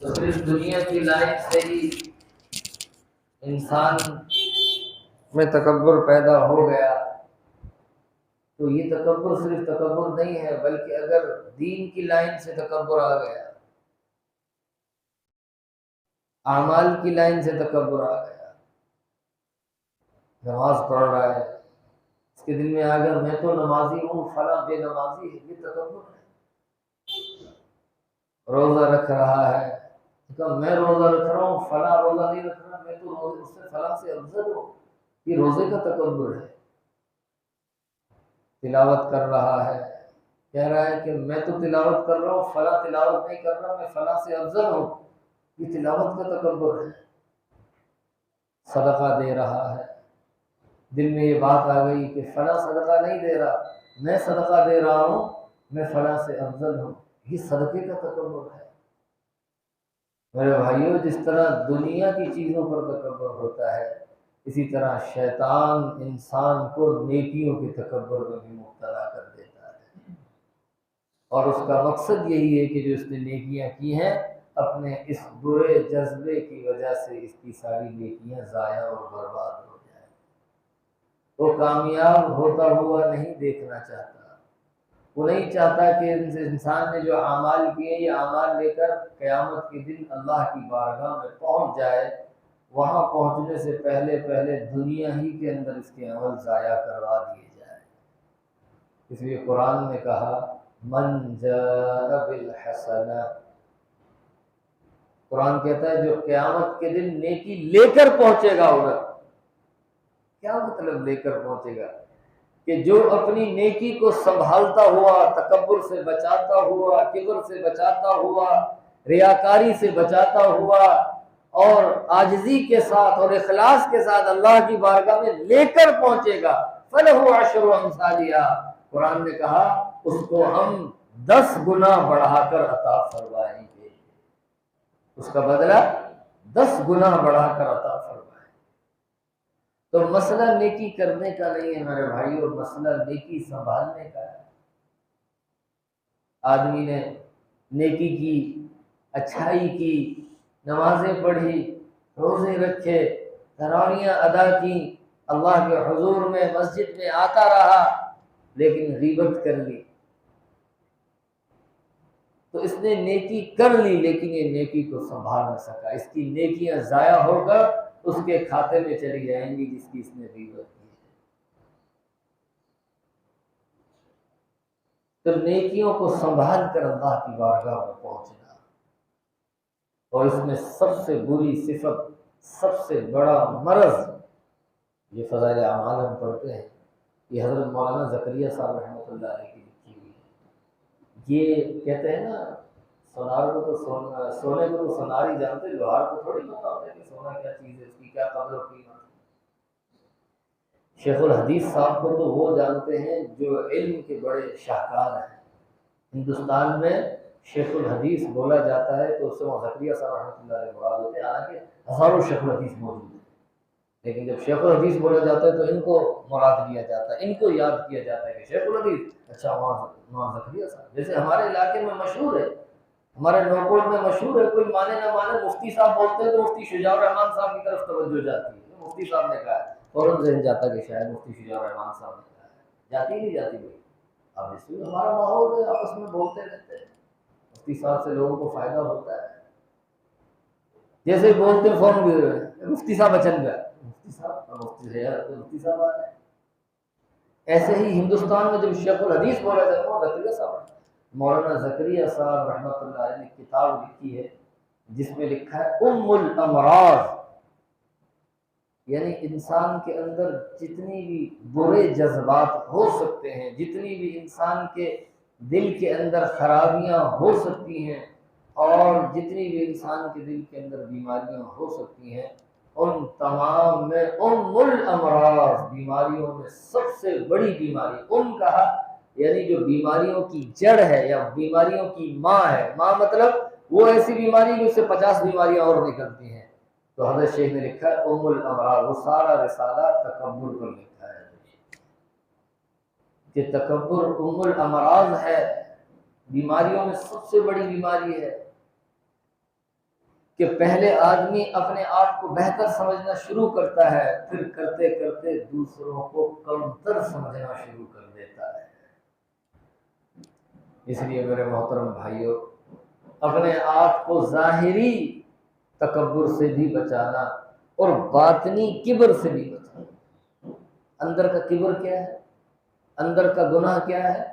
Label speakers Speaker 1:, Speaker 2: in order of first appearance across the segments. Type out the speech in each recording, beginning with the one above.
Speaker 1: تو صرف دنیا کی لائن سے ہی انسان میں تکبر پیدا ہو گیا تو یہ تکبر صرف تکبر نہیں ہے، بلکہ اگر دین کی لائن سے تکبر آ گیا، اعمال کی لائن سے تکبر آ گیا، نماز پڑھ رہا ہے، اس کے دل میں آ گیا میں تو نمازی ہوں، فلاں بے نمازی ہے، یہ تکبر ہے۔ روزہ رکھ رہا ہے، کہ میں روزہ رکھ رہا ہوں، فلاں روزہ نہیں رکھ رہا، میں تو روزے اس سے فلاں سے افضل ہوں، یہ روزے کا تکبر ہے۔ تلاوت کر رہا ہے، کہہ رہا ہے کہ میں تو تلاوت کر رہا ہوں، فلاں تلاوت نہیں کر رہا، میں فلاں سے افضل ہوں، یہ تلاوت کا تکبر ہے۔ صدقہ دے رہا ہے، دل میں یہ بات آ گئی کہ فلاں صدقہ نہیں دے رہا، میں صدقہ دے رہا ہوں، میں فلاں سے افضل ہوں، یہ صدقے کا تکبر ہے۔ میرے بھائیوں، جس طرح دنیا کی چیزوں پر تکبر ہوتا ہے، اسی طرح شیطان انسان کو نیکیوں کے تکبر میں بھی مبتلا کر دیتا ہے، اور اس کا مقصد یہی ہے کہ جو اس نے نیکیاں کی ہیں، اپنے اس برے جذبے کی وجہ سے اس کی ساری نیکیاں ضائع اور برباد ہو جائیں۔ وہ کامیاب ہوتا ہوا نہیں دیکھنا چاہتا، وہ نہیں چاہتا کہ انسان نے جو اعمال کیے یہ اعمال لے کر قیامت کے دن اللہ کی بارگاہ میں پہنچ جائے، وہاں پہنچنے سے پہلے پہلے دنیا ہی کے اندر اس کے عمل ضائع کروا دیے جائیں۔ اس لیے قرآن نے کہا من جاء بالحسنہ، قرآن کہتا ہے جو قیامت کے دن نیکی لے کر پہنچے گا ادھر۔ کیا مطلب لے کر پہنچے گا؟ کہ جو اپنی نیکی کو سنبھالتا ہوا، تکبر سے بچاتا ہوا، کبر سے بچاتا ہوا، ریاکاری سے بچاتا ہوا، اور عاجزی کے ساتھ اور اخلاص کے ساتھ اللہ کی بارگاہ میں لے کر پہنچے گا، فَلَهُ عَشْرُ أَمْثَالِهَا، قرآن نے کہا اس کو ہم 10 گنا بڑھا کر عطا فرمائیں گے، اس کا بدلہ 10 گنا بڑھا کر عطا فرمائیں۔ تو مسئلہ نیکی کرنے کا نہیں ہے میرے بھائیوں، مسئلہ نیکی سنبھالنے کا ہے۔ آدمی نے نیکی کی، اچھائی کی، نمازیں پڑھی، روزے رکھے، تراویحیں ادا کی، اللہ کے حضور میں مسجد میں آتا رہا، لیکن غیبت کر لی، تو اس نے نیکی کر لی لیکن یہ نیکی کو سنبھال نہ سکا، اس کی نیکیاں ضائع ہو کر اس کے کھاتے میں چلی جائیں گی جس کی اس نے غیبت کی ہے۔ تو نیکیوں کو سنبھال کر اللہ کی بارگاہ میں پہنچنا، اور اس میں سب سے بری صفت، سب سے بڑا مرض، یہ فضائل اعمال ہم پڑھتے ہیں، یہ حضرت مولانا زکریا صاحب رحمۃ اللہ علیہ کی لکھی ہوئی ہے۔ یہ کہتے ہیں نا سونار کو تو سونے کو تو سونار ہی جانتے، لوہار کو تھوڑی پتا ہوتا ہے کہ سونا کیا چیز ہے، اس کی کیا قدر و قیمت۔ شیخ الحدیث صاحب کو تو وہ جانتے ہیں جو علم کے بڑے شاہکار ہیں۔ ہندوستان میں شیخ الحدیث بولا جاتا ہے تو اس سے زکریا صاحب رحمۃ اللہ علیہ مراد ہوتے ہیں، حالانکہ ہزاروں شیخ الحدیث موجود ہیں، لیکن جب شیخ الحدیث بولا جاتا ہے تو ان کو مراد لیا جاتا ہے، ان کو یاد کیا جاتا ہے کہ شیخ الحدیث، اچھا وہاں زکریا صاحب۔ جیسے ہمارے علاقے میں مشہور ہے، ہمارے نوکوٹ میں مشہور ہے، کوئی مانے نہ مانے مفتی صاحب بولتے ہیں تو مفتی شجاع الرحمان صاحب کی طرف توجہ جاتی ہے، مفتی صاحب نے کہا ہے، فوراً ذہن جاتا کہ شاید مفتی شجاع الرحمان صاحب نے کہا ہے، جاتی نہیں جاتی بھائی۔ اب اس میں ہمارا ماحول ہے، آپس میں بولتے رہتے ہیں، مفتی صاحب سے لوگوں کو فائدہ ہوتا ہے، جیسے بولتے فون بھی مفتی صاحب اچن گیا، مفتی صاحب مفتی صاحب آ رہے ہیں۔ ایسے ہی ہندوستان میں جب شیخ الحدیث بولا جاتا ہے زکریا صاحب، مولانا زکریا صاحب رحمۃ اللہ علیہ نے کتاب لکھی ہے جس میں لکھا ہے ام الامراض، یعنی انسان کے اندر جتنی بھی برے جذبات ہو سکتے ہیں، جتنی بھی انسان کے دل کے اندر خرابیاں ہو سکتی ہیں، اور جتنی بھی انسان کے دل کے اندر بیماریاں ہو سکتی ہیں، ان تمام میں ام الامراض، بیماریوں میں سب سے بڑی بیماری، کہا یعنی جو بیماریوں کی جڑ ہے یا بیماریوں کی ماں ہے، ماں مطلب وہ ایسی بیماری جو اس سے 50 بیماریاں اور نکلتی ہیں، تو حضرت شیخ نے لکھا ہے ام الامراض، وہ سارا رسالہ تکبر پر لکھا ہے کہ تکبر ام الامراض ہے، بیماریوں میں سب سے بڑی بیماری ہے۔ کہ پہلے آدمی اپنے آپ کو بہتر سمجھنا شروع کرتا ہے، پھر کرتے کرتے دوسروں کو کمتر سمجھنا شروع کر دیتا ہے۔ اس لیے میرے محترم بھائیوں، اپنے آپ کو ظاہری تکبر سے بھی بچانا اور باطنی کبر سے بھی بچانا۔ اندر کا کبر کیا ہے؟ اندر کا گناہ کیا ہے؟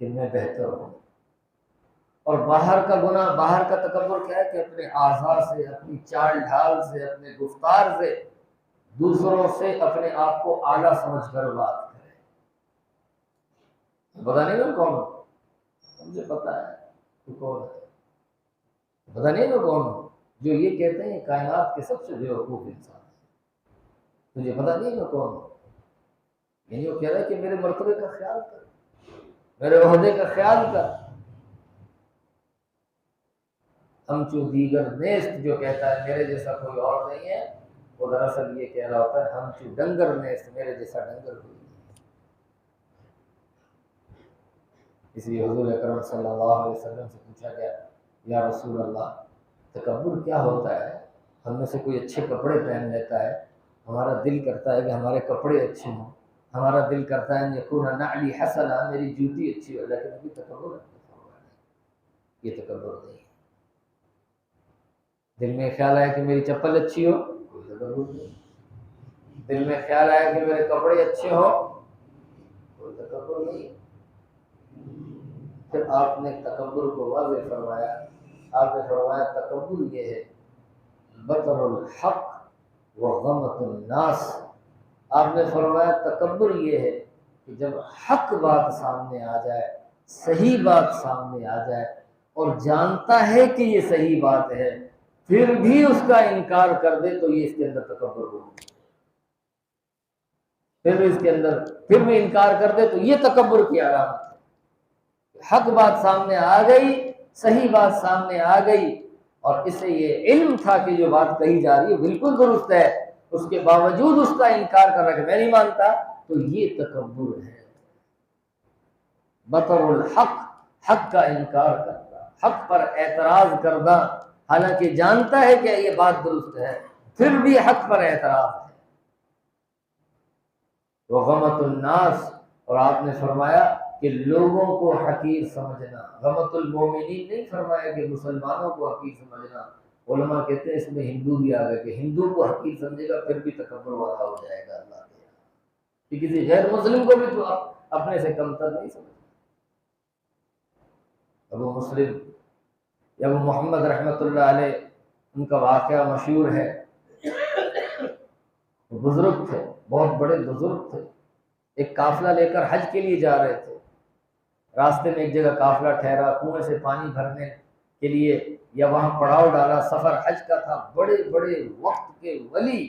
Speaker 1: کہ میں بہتر ہوں۔ اور باہر کا گناہ، باہر کا تکبر کیا ہے؟ کہ اپنے اعضاء سے، اپنی چال ڈھال سے، اپنے گفتار سے دوسروں سے اپنے آپ کو اعلیٰ سمجھ کر بات کرے۔ پتا نہیں میں کون ہوں؟ مجھے پتا ہے تو کون ہے۔ پتا نہیں میں کون ہوں؟ جو یہ کہتے ہیں کائنات کے سب سے بیوقوف انسان ہے۔ مجھے پتا نہیں میں کون ہوں؟ یعنی وہ کہہ رہا ہے کہ میرے مرتبے کا خیال کر، میرے عہدے کا خیال کر۔ ہمچو دیگر نیست جو کہتا ہے میرے جیسا کوئی اور نہیں ہے، وہ دراصل یہ کہہ رہا ہوتا ہے ہمچو ڈنگر نیست، میرے جیسا ڈنگر کوئی نہیں۔ اس لیے حضور اکرم صلی اللہ علیہ وسلم سے پوچھا گیا، یا رسول اللہ تکبر کیا ہوتا ہے؟ ہم میں سے کوئی اچھے کپڑے پہن لیتا ہے، ہمارا دل کرتا ہے کہ ہمارے کپڑے اچھے ہوں، ہمارا دل کرتا ہے یکون نعلی حسنا، میری جوتی اچھی ہو، لیکن ابھی تکبر ہے۔ یہ تکبر نہیں ہے۔ دل میں خیال آیا کہ میری چپل اچھی ہو، کوئی تکبر نہیں۔ دل میں خیال آیا کہ میرے کپڑے اچھے ہو، کوئی تکبر نہیں۔ پھر آپ نے تکبر کو واضح فرمایا۔ آپ نے فرمایا تکبر یہ ہے بطر الحق وغمط الناس۔ آپ نے فرمایا تکبر یہ ہے کہ جب حق بات سامنے آ جائے، صحیح بات سامنے آ جائے اور جانتا ہے کہ یہ صحیح بات ہے، پھر بھی اس کا انکار کر دے تو یہ اس کے اندر تکبر ہو۔ پھر بھی انکار کر دے تو یہ تکبر کی علامت ہے۔ حق بات سامنے آ گئی، صحیح بات سامنے آ گئی، اور اسے یہ علم تھا کہ جو بات کہی جا رہی ہے بالکل درست ہے، اس کے باوجود اس کا انکار کر رہا کہ میں نہیں مانتا، تو یہ تکبر ہے۔ بطر الحق، حق کا انکار کرنا، حق پر اعتراض کرنا، حالانکہ جانتا ہے کہ یہ بات درست ہے، پھر بھی حق پر اعتراض ہے۔ وغمط الناس، اور آپ نے فرمایا کہ لوگوں کو حقیر سمجھنا۔ غمط المومنین نہیں فرمایا کہ مسلمانوں کو حقیر سمجھنا۔ علماء کہتے ہیں اس میں ہندو بھی آ گئے کہ ہندو کو حقیر سمجھے گا پھر بھی تکبر والا ہو جائے گا اللہ کے یہاں، کہ کسی غیر مسلم کو بھی تو اپنے سے کمتر نہیں سمجھے۔ ابو مسلم یا ابو محمد رحمۃ اللہ علیہ، ان کا واقعہ مشہور ہے۔ بزرگ تھے، بہت بڑے بزرگ تھے، ایک قافلہ لے کر حج کے لیے جا رہے تھے۔ راستے میں ایک جگہ قافلہ ٹھہرا، کنویں سے پانی بھرنے کے لیے یا وہاں پڑاؤ ڈالا، سفر حج کا تھا، بڑے بڑے وقت کے ولی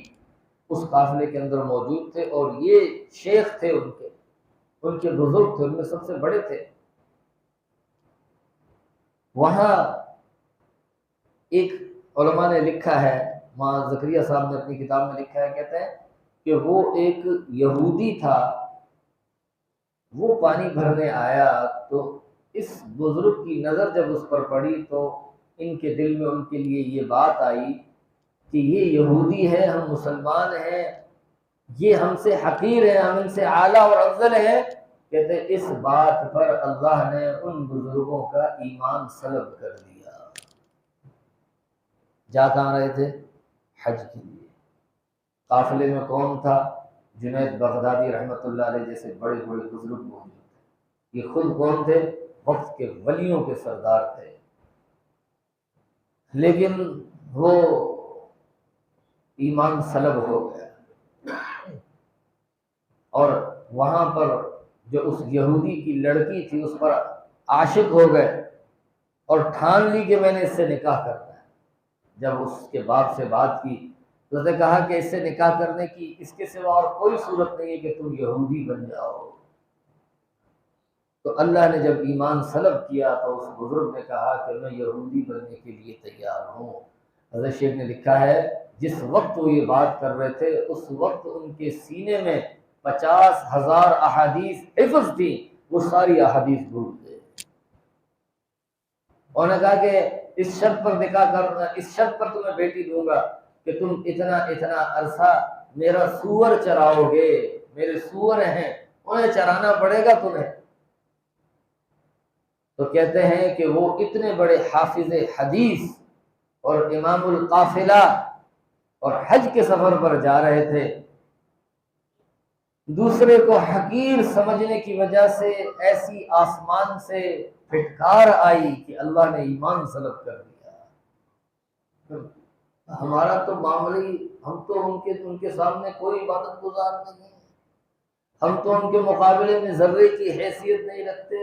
Speaker 1: اس قافلے کے اندر موجود تھے، اور یہ شیخ تھے، ان کے بزرگ تھے، ان میں سب سے بڑے تھے۔ وہاں ایک علماء نے لکھا ہے، مولانا زکریا صاحب نے اپنی کتاب میں لکھا ہے، کہتے ہیں کہ وہ ایک یہودی تھا، وہ پانی بھرنے آیا تو اس بزرگ کی نظر جب اس پر پڑی تو ان کے دل میں ان کے لیے یہ بات آئی کہ یہ یہودی ہے، ہم مسلمان ہیں، یہ ہم سے حقیر ہیں، ہم ان سے اعلیٰ اور افضل ہیں۔ کہتے ہیں اس بات پر اللہ نے ان بزرگوں کا ایمان سلب کر دیا۔ جا کہاں رہے تھے؟ حج کے لیے۔ قافلے میں کون تھا؟ جنید بغدادی رحمۃ اللہ علیہ جیسے بڑے بڑے بزرگ موجود تھے۔ یہ خود کون تھے؟ وقت کے ولیوں کے سردار تھے، لیکن وہ ایمان سلب ہو گیا، اور وہاں پر جو اس یہودی کی لڑکی تھی اس پر عاشق ہو گئے اور ٹھان لی کہ میں نے اس سے نکاح کرنا ہے۔ جب اس کے باپ سے بات کی تو اس نے کہا کہ اس سے نکاح کرنے کی اس کے سوا اور کوئی صورت نہیں ہے کہ تم یہودی بن جاؤ۔ تو اللہ نے جب ایمان سلب کیا تو اس بزرگ نے کہا کہ میں یہودی بننے کے لیے تیار ہوں۔ حضرت شیخ نے لکھا ہے جس وقت وہ یہ بات کر رہے تھے اس وقت ان کے سینے میں 50,000 احادیث حفظ تھی، وہ ساری احادیث بھول گئے۔ انہوں نے کہا کہ اس شرط پر نکاح کرنا، اس شرط پر تمہیں بیٹی دوں گا کہ تم اتنا اتنا عرصہ میرا سور چراؤ گے، میرے سور ہیں انہیں چرانا پڑے گا تمہیں۔ تو کہتے ہیں کہ وہ اتنے بڑے حافظ حدیث اور امام القافلہ اور حج کے سفر پر جا رہے تھے، دوسرے کو حقیر سمجھنے کی وجہ سے ایسی آسمان سے پھٹکار آئی کہ اللہ نے ایمان سلب کر دیا۔ ہمارا تو معاملی، ہم تو ان کے سامنے کوئی عبادت گزار نہیں ہے، ہم تو ان کے مقابلے میں ذرے کی حیثیت نہیں رکھتے،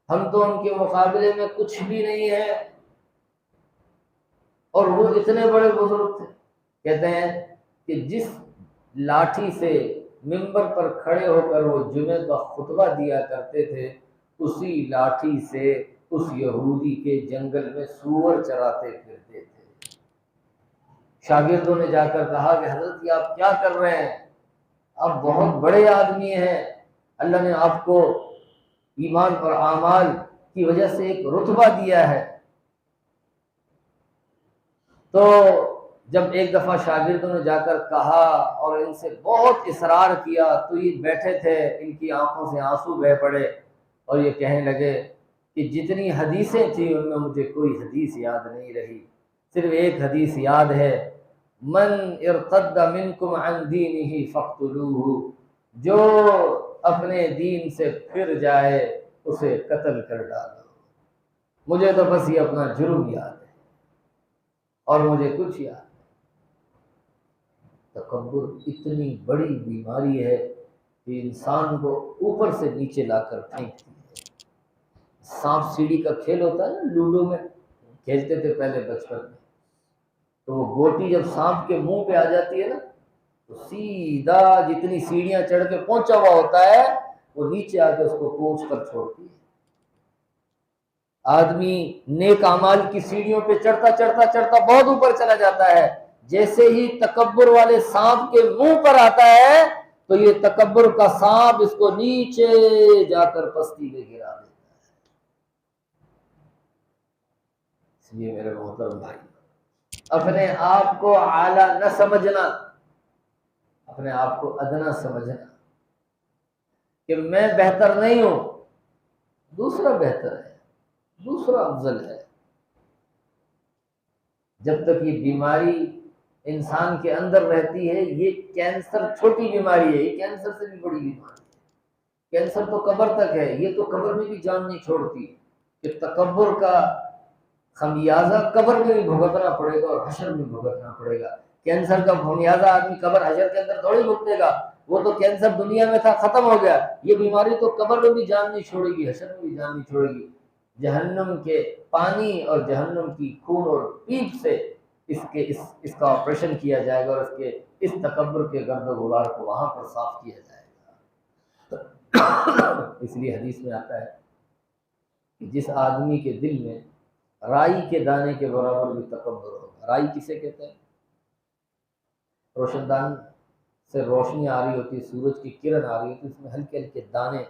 Speaker 1: ہم تو ان کے مقابلے میں کچھ بھی نہیں ہے، اور وہ اتنے بڑے بزرگ تھے۔ کہتے ہیں کہ جس لاٹھی سے منبر پر کھڑے ہو کر وہ جمعہ کا خطبہ دیا کرتے تھے، اسی لاٹھی سے اس یہودی کے جنگل میں سور چراتے پھرتے تھے۔ شاگردوں نے جا کر کہا کہ حضرت یہ آپ کیا کر رہے ہیں، آپ بہت بڑے آدمی ہیں، اللہ نے آپ کو ایمان اور اعمال کی وجہ سے ایک رتبہ دیا ہے۔ تو جب ایک دفعہ شاگردوں نے جا کر کہا اور ان سے بہت اصرار کیا تو یہ بیٹھے تھے، ان کی آنکھوں سے آنسو بہہ پڑے اور یہ کہنے لگے کہ جتنی حدیثیں تھیں ان میں مجھے کوئی حدیث یاد نہیں رہی، صرف ایک حدیث یاد ہے، من ارتد منکم عن دینہ فاقتلوہ، جو اپنے دین سے پھر جائے اسے قتل کر ڈالو۔ مجھے تو بس یہ اپنا جرم یاد ہے اور مجھے کچھ یاد نہیں۔ تکبر اتنی بڑی بیماری ہے کہ انسان کو اوپر سے نیچے لا کر پھینکتی ہے۔ سانپ سیڑھی کا کھیل ہوتا ہے نا، لوڈو میں کھیلتے تھے پہلے بچپن میں، تو وہ گوٹی جب سانپ کے منہ پہ آ جاتی ہے نا تو سیدھا جتنی سیڑھیاں چڑھ کے پہنچا ہوا ہوتا ہے وہ نیچے آ کے اس کو پہنچ کر چھوڑتی ہے۔ آدمی نیک اعمال کی سیڑھیوں پہ چڑھتا چڑھتا چڑھتا بہت اوپر چلا جاتا ہے، جیسے ہی تکبر والے سانپ کے منہ پر آتا ہے تو یہ تکبر کا سانپ اس کو نیچے جا کر پستی میں گرا دیتا ہے۔ اس لیے میرے محترم بھائی، اپنے آپ کو اعلیٰ نہ سمجھنا، اپنے آپ کو ادنا سمجھنا کہ میں بہتر نہیں ہوں، دوسرا بہتر ہے، دوسرا افضل ہے۔ جب تک یہ بیماری انسان کے اندر رہتی ہے، یہ کینسر چھوٹی بیماری ہے، یہ کینسر سے بھی بڑی بیماری ہے۔ کینسر تو قبر تک ہے، یہ تو قبر میں بھی جان نہیں چھوڑتی کہ تکبر کا خمیازہ قبر میں بھی بھگتنا پڑے گا اور حشر میں بھگتنا پڑے گا۔ کینسر کا خمیازہ آدمی قبر حشر کے اندر تھوڑی بھگتے گا، وہ تو کینسر دنیا میں تھا، ختم ہو گیا۔ یہ بیماری تو قبر میں بھی جان نہیں چھوڑے گی، حشر میں بھی جان نہیں چھوڑے گی۔ جہنم کے پانی اور جہنم کی خون اور پیپ سے اس کا آپریشن کیا جائے گا اور اس تکبر کے گرد و غبار کو وہاں پر صاف کیا جائے گا۔ اس لیے حدیث میں آتا ہے کہ جس آدمی کے دل میں رائی کے دانے کے برابر بھی تکبر ہوگا۔ رائی کسے کہتے ہیں؟ روشن دان سے روشنی آ رہی ہوتی ہے، سورج کی کرن آ رہی ہوتی ہے، اس میں ہلکے ہلکے دانے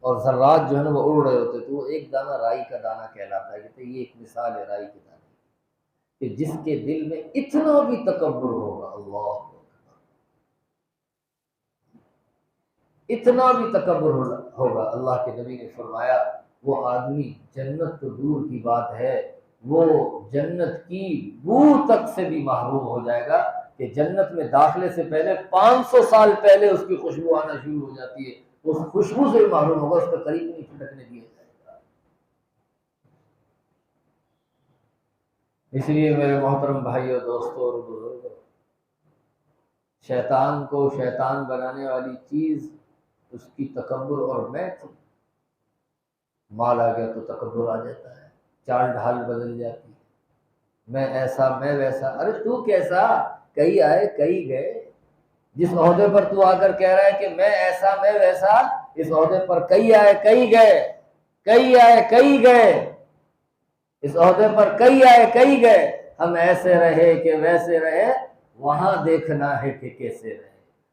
Speaker 1: اور ذرات جو ہے نا وہ اڑ رہے ہوتے، تو وہ ایک دانہ رائی کا دانہ کہلاتا ہے۔ کہتے ہیں یہ ایک مثال ہے رائی کے دانے کہ جس کے دل میں اتنا بھی تکبر ہوگا، اللہ اکبر، اتنا بھی تکبر ہوگا، اللہ کے نبی نے فرمایا وہ آدمی جنت تو دور کی بات ہے، وہ جنت کی بو تک سے بھی محروم ہو جائے گا کہ جنت میں داخلے سے پہلے 500 سال پہلے اس کی خوشبو آنا شروع ہو جاتی ہے، اس خوشبو سے بھی محروم ہوگا، اس کا قریب نہیں پھٹکنے دیا جائے گا۔ اس لیے میرے محترم بھائیوں، دوستوں اور بزرگوں، شیطان کو شیطان بنانے والی چیز اس کی تکبر اور میں تھی۔ مال آ گیا تو تکبر آ جاتا ہے، چال ڈھال بدل جاتی ہے، میں ایسا میں ویسا۔ ارے تو کیسا؟ کئی آئے کئی گئے۔ جس عہدے پر تو آ کر کہہ رہا ہے کہ میں ایسا میں ویسا، اس عہدے پر کئی آئے کئی گئے، کئی آئے کئی گئے، اس عہدے پر کئی آئے کئی گئے۔ ہم ایسے رہے کہ ویسے رہے، وہاں دیکھنا ہے کہ کیسے رہے۔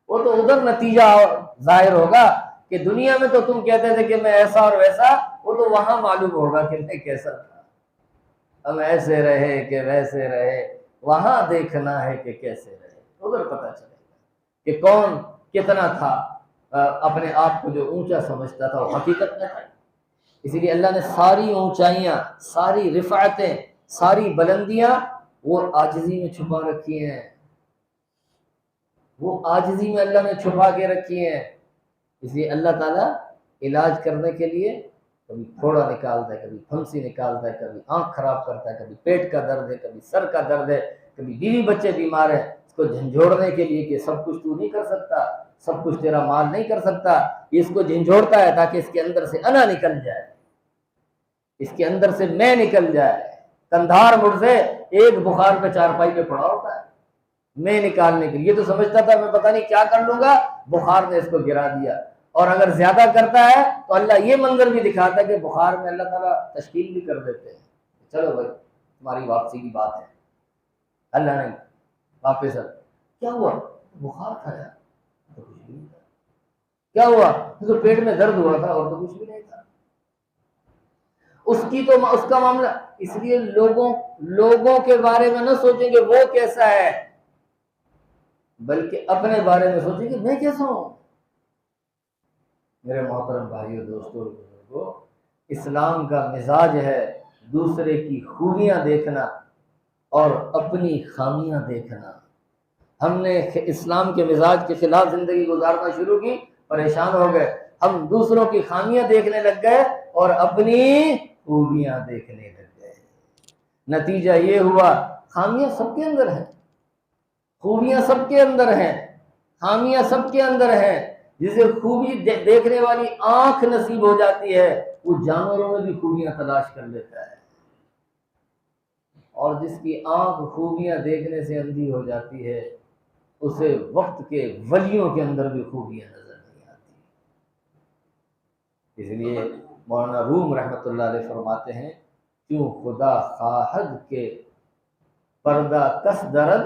Speaker 1: وہ تو ادھر نتیجہ ظاہر ہوگا کہ دنیا میں تو تم کہتے تھے کہ میں ایسا اور ویسا، وہ تو وہاں معلوم ہوگا کہ میں کیسا تھا۔ ہم ایسے رہے کہ ویسے رہے، وہاں دیکھنا ہے کہ کیسے رہے، ادھر پتہ چلے گا کہ کون کتنا تھا اپنے آپ کو جو اونچا سمجھتا تھا وہ حقیقت میں تھا۔ اسی لیے اللہ نے ساری اونچائیاں، ساری رفعتیں، ساری بلندیاں وہ عاجزی میں چھپا رکھی ہیں، وہ عاجزی میں اللہ نے چھپا کے رکھی ہیں۔ اس لیے اللہ تعالیٰ علاج کرنے کے لیے کبھی پھوڑا نکالتا ہے، کبھی پھنسی نکالتا ہے، کبھی آنکھ خراب کرتا ہے، کبھی پیٹ کا درد ہے، کبھی سر کا درد ہے، کبھی بیوی بچے بیمار ہیں، اس کو جھنجھوڑنے کے لیے کہ سب کچھ تو نہیں کر سکتا، سب کچھ تیرا مال نہیں کر سکتا، اس کو جھنجھوڑتا ہے تاکہ اس کے اندر سے انا نکل جائے، اس کے اندر سے میں نکل جائے۔ کندھار مڑ سے ایک بخار پہ چارپائی پہ پڑا ہوتا ہے میں نکالنے کے لیے، یہ تو سمجھتا تھا میں پتہ نہیں کیا کر لوں گا، بخار نے اس کو گرا دیا۔ اور اگر زیادہ کرتا ہے تو اللہ یہ منظر بھی دکھاتا ہے کہ بخار میں اللہ تعالیٰ تشکیل بھی کر دیتے ہیں، چلو بھائی تمہاری واپسی کی بات ہے، اللہ نے واپس کیا ہوا، بخار تھا یار تو کچھ بھی نہیں تھا، کیا ہوا تو پیٹ میں درد ہوا تھا اور تو کچھ بھی نہیں تھا۔ اس کا معاملہ، اس لیے لوگوں کے بارے میں نہ سوچیں کہ وہ کیسا ہے، بلکہ اپنے بارے میں سوچیں کہ میں کیسا ہوں۔ میرے محترم بھائیوں، دوستوں، بزرگوں، اسلام کا مزاج ہے دوسرے کی خوبیاں دیکھنا اور اپنی خامیاں دیکھنا۔ ہم نے اسلام کے مزاج کے خلاف زندگی گزارنا شروع کی، پریشان ہو گئے، ہم دوسروں کی خامیاں دیکھنے لگ گئے اور اپنی خوبیاں دیکھنے لگ گئے۔ نتیجہ یہ ہوا خامیاں سب کے اندر ہیں، خوبیاں سب کے اندر ہیں، خامیاں سب کے اندر ہیں۔ جسے خوبی دیکھنے والی آنکھ نصیب ہو جاتی ہے وہ جانوروں میں بھی خوبیاں تلاش کر لیتا ہے، اور جس کی آنکھ خوبیاں دیکھنے سے اندھی ہو جاتی ہے اسے وقت کے ولیوں کے اندر بھی خوبیاں نظر نہیں آتی۔ اس لیے مولانا روم رحمۃ اللہ علیہ فرماتے ہیں، کیوں خدا خواہد کے پردہ کس درد،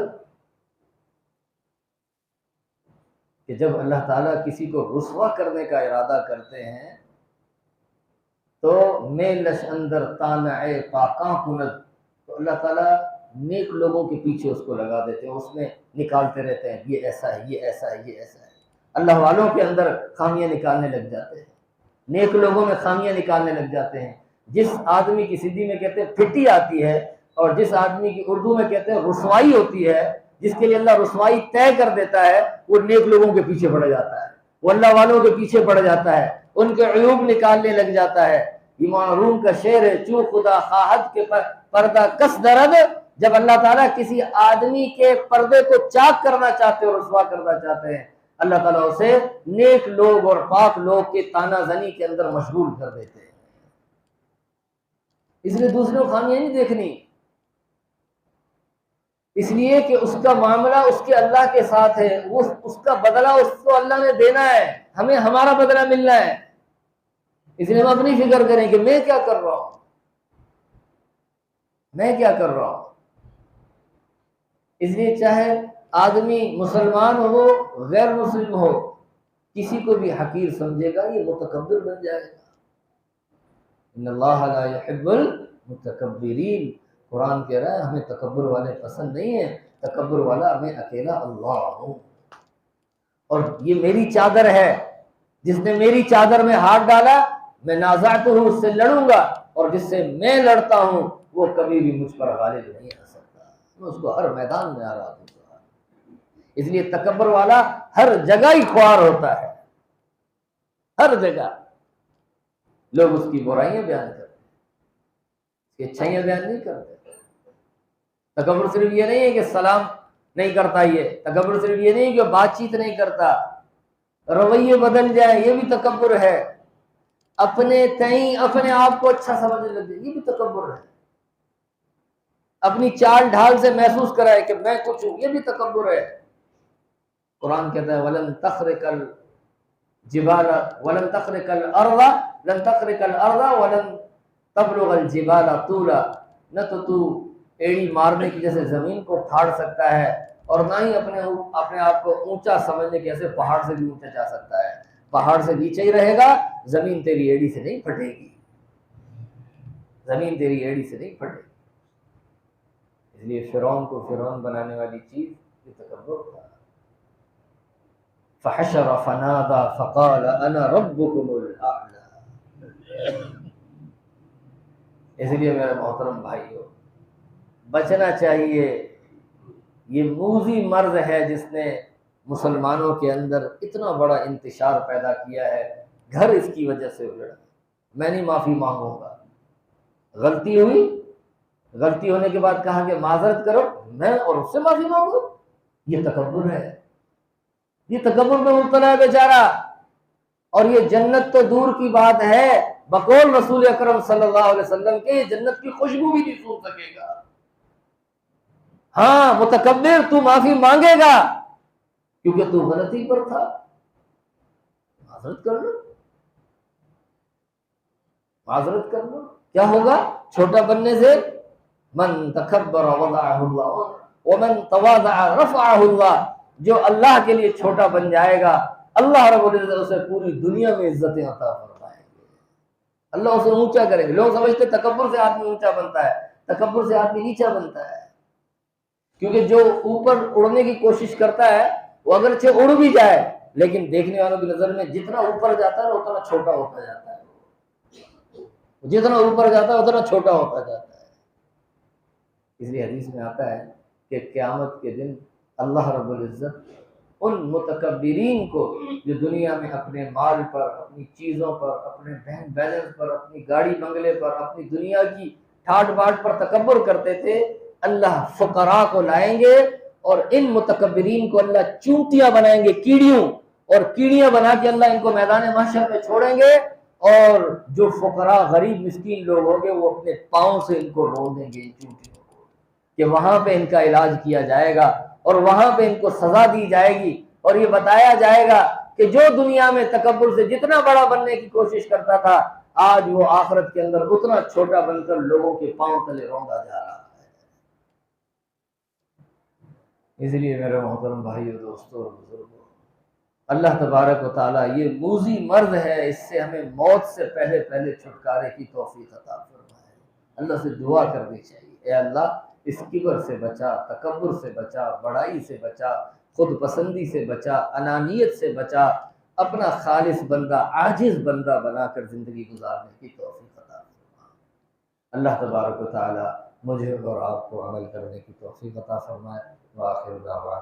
Speaker 1: کہ جب اللہ تعالیٰ کسی کو رسوا کرنے کا ارادہ کرتے ہیں تو میں لش اندر تانع پاکاں کند، تو اللہ تعالیٰ نیک لوگوں کے پیچھے اس کو لگا دیتے ہیں، اس میں نکالتے رہتے ہیں یہ ایسا ہے، یہ ایسا ہے، یہ ایسا ہے۔ اللہ والوں کے اندر خامیاں نکالنے لگ جاتے ہیں، نیک لوگوں میں خامیاں نکالنے لگ جاتے ہیں۔ جس آدمی کی سندھی میں کہتے ہیں پھٹی آتی ہے، اور جس آدمی کی اردو میں کہتے ہیں رسوائی ہوتی ہے، جس کے لیے اللہ رسوائی طے کر دیتا ہے، وہ نیک لوگوں کے پیچھے پڑ جاتا ہے، وہ اللہ والوں کے پیچھے پڑ جاتا ہے، ان کے عیوب نکالنے لگ جاتا ہے۔ امام روم کا شعر ہے، چوں خدا خواہد کے پردہ کس درد، جب اللہ تعالیٰ کسی آدمی کے پردے کو چاک کرنا چاہتے اور رسوا کرنا چاہتے ہیں، اللہ تعالیٰ اسے نیک لوگ اور پاک لوگ کے تانا زنی کے اندر مشغول کر دیتے ہیں۔ اس لیے دوسروں خامیاں نہیں دیکھنی، اس لیے کہ اس کا معاملہ اس کے اللہ کے ساتھ ہے، اس کا بدلہ اس کو اللہ نے دینا ہے، ہمیں ہمارا بدلہ ملنا ہے۔ اس لیے ہم اپنی فکر کریں کہ میں کیا کر رہا ہوں، میں کیا کر رہا ہوں۔ اس لیے چاہے آدمی مسلمان ہو غیر مسلم ہو، کسی کو بھی حقیر سمجھے گا یہ متکبر بن جائے گا۔ ان اللہ لا يحب المتکبرین، قرآن کہہ رہا ہے ہمیں تکبر والے پسند نہیں ہیں، تکبر والا میں اکیلا اللہ ہوں، اور یہ میری چادر ہے، جس نے میری چادر میں ہاتھ ڈالا میں نازعت ہوں، اس سے لڑوں گا، اور جس سے میں لڑتا ہوں وہ کبھی بھی مجھ پر غالب نہیں آ سکتا، میں اس کو ہر میدان میں ہرا دوں گا۔ اس لیے تکبر والا ہر جگہ ہی خوار ہوتا ہے، ہر جگہ لوگ اس کی برائیاں بیان کرتے ہیں، اس کی اچھائیاں بیان نہیں کرتے۔ تکبر صرف یہ نہیں ہے کہ سلام نہیں کرتا، یہ تکبر صرف یہ نہیں کہ بات چیت نہیں کرتا، رویے بدل جائے یہ بھی تکبر ہے، اپنے تئیں اپنے آپ کو اچھا سمجھنے لگ جائے یہ بھی تکبر ہے، اپنی چال ڈھال سے محسوس کرائے کہ میں کچھ ہوں یہ بھی تکبر ہے۔ قرآن کہتا ہے وَلَن تَخْرِقَ الْجِبَالَ وَلَن تَخْرِقَ الْأَرْضَ لَن تَخْرِقَ الْأَرْضَ وَلَن تَبْلُغَ الْجِبَالَ طُولًا، نہ تو ایڑی مارنے کی جیسے زمین کو پھاڑ سکتا ہے، اور نہ ہی اپنے آپ کو اونچا سمجھنے کے ایسے پہاڑ سے بھی اونچا جا سکتا ہے، پہاڑ سے نیچے ہی رہے گا، زمین تیری ایڑی سے نہیں پھٹے گی، زمین تیری ایڑی سے نہیں پھٹے گی۔ اس لیے فرعون کو فرعون بنانے والی چیز یہ تکبر تھا. فحشر فنادى فقال انا ربكم الاعلى. اس لیے میرے محترم بھائیوں بچنا چاہیے. یہ موذی مرض ہے جس نے مسلمانوں کے اندر اتنا بڑا انتشار پیدا کیا ہے. گھر اس کی وجہ سے اجڑا. میں نہیں معافی مانگوں گا. غلطی ہوئی, غلطی ہونے کے بعد کہا کہ معذرت کرو, میں اور اس سے معافی مانگوں. یہ تکبر ہے, یہ تکبر میں مبتلا ہے بیچارہ. اور یہ جنت تو دور کی بات ہے, بقول رسول اکرم صلی اللہ علیہ وسلم کے جنت کی خوشبو بھی نہیں سن سکے گا. ہاں متکبر تو معافی مانگے گا کیونکہ تو غلطی پر تھا. معذرت کر لو, معذرت کر لو. کیا ہوگا چھوٹا بننے سے؟ من تکبر وضعہ اللہ ومن تواضع رفعہ اللہ. جو اللہ کے لیے چھوٹا بن جائے گا اللہ رب العزت اسے پوری دنیا میں عزتیں عطا فرمائیں گے. اللہ اسے اونچا کریں گے. لوگ سمجھتے تکبر سے آدمی اونچا بنتا ہے, تکبر سے آدمی نیچا بنتا ہے. کیونکہ جو اوپر اڑنے کی کوشش کرتا ہے وہ اگرچہ اڑ بھی جائے لیکن دیکھنے والوں کی نظر میں جتنا اوپر جاتا ہے اتنا چھوٹا ہوتا جاتا ہے. جتنا اوپر جاتا ہے اتنا چھوٹا ہوتا جاتا ہے. اس لیے حدیث میں آتا ہے کہ قیامت کے دن اللہ رب العزت ان متکبرین کو جو دنیا میں اپنے مال پر, اپنی چیزوں پر, اپنے بینک بیلنس پر, اپنی گاڑی بنگلے پر, اپنی دنیا کی ٹھاٹ باٹ پر تکبر کرتے تھے, اللہ فقراء کو لائیں گے اور ان متکبرین کو اللہ چونٹیاں بنائیں گے, کیڑیوں, اور کیڑیاں بنا کے اللہ ان کو میدان محشر میں چھوڑیں گے. اور جو فقراء غریب مسکین لوگ ہوں گے وہ اپنے پاؤں سے ان کو رو دیں گے ان چونٹیوں کو, کہ وہاں پہ ان کا علاج کیا جائے گا اور وہاں پہ ان کو سزا دی جائے گی. اور یہ بتایا جائے گا کہ جو دنیا میں تکبر سے جتنا بڑا بننے کی کوشش کرتا تھا آج وہ آخرت کے اندر اتنا چھوٹا بن کر لوگوں کے پاؤں تلے روندا جا رہا ہے. اس لیے میرے محترم بھائیو, دوستو اور بزرگوں, اللہ تبارک و تعالیٰ یہ موذی مرض ہے, اس سے ہمیں موت سے پہلے پہلے چھٹکارے کی توفیق عطا فرمائے. اللہ سے دعا کرنی چاہیے, اے اللہ اس کبر سے بچا, تکبر سے بچا, بڑائی سے بچا, خود پسندی سے بچا, انانیت سے بچا, اپنا خالص بندہ, عاجز بندہ بنا کر زندگی گزارنے کی توفیق عطا فرمائے. اللہ تبارک و تعالیٰ مجھے اور آپ کو عمل کرنے کی توفیق عطا فرمائے. وآخر دعوانا